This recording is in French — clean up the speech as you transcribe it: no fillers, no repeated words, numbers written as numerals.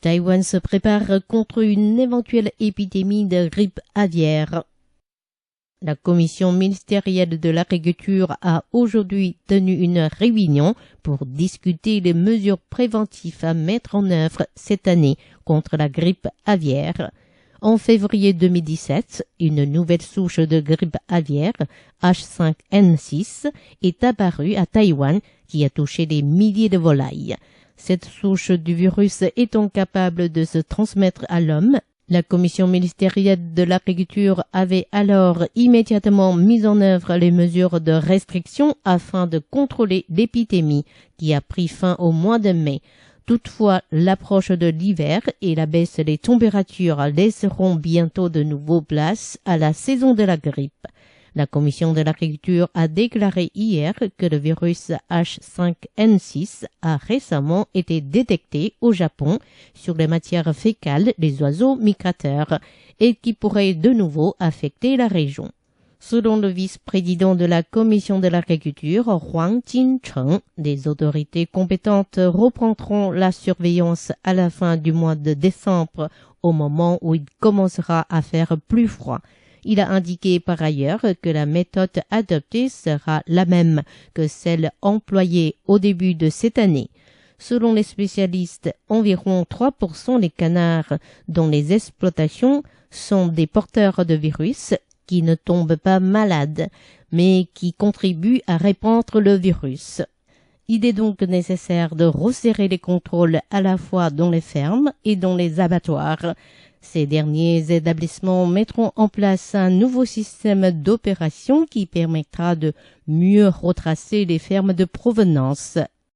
Taïwan se prépare contre une éventuelle épidémie de grippe aviaire. La commission ministérielle de l'agriculture a aujourd'hui tenu une réunion pour discuter les mesures préventives à mettre en œuvre cette année contre la grippe aviaire. En février 2017, une nouvelle souche de grippe aviaire, H5N6, est apparue à Taïwan qui a touché des milliers de volailles. Cette souche du virus étant capable de se transmettre à l'homme, la commission ministérielle de l'agriculture avait alors immédiatement mis en œuvre les mesures de restriction afin de contrôler l'épidémie qui a pris fin au mois de mai. Toutefois, l'approche de l'hiver et la baisse des températures laisseront bientôt de nouveau place à la saison de la grippe. La commission de l'agriculture a déclaré hier que le virus H5N6 a récemment été détecté au Japon sur les matières fécales des oiseaux migrateurs et qui pourrait de nouveau affecter la région. Selon le vice-président de la commission de l'agriculture, Huang Jincheng, les autorités compétentes reprendront la surveillance à la fin du mois de décembre, au moment où il commencera à faire plus froid. Il a indiqué par ailleurs que la méthode adoptée sera la même que celle employée au début de cette année. Selon les spécialistes, environ 3% des canards dont les exploitations sont des porteurs de virus qui ne tombent pas malades, mais qui contribuent à répandre le virus. Il est donc nécessaire de resserrer les contrôles à la fois dans les fermes et dans les abattoirs. Ces derniers établissements mettront en place un nouveau système d'opération qui permettra de mieux retracer les fermes de provenance.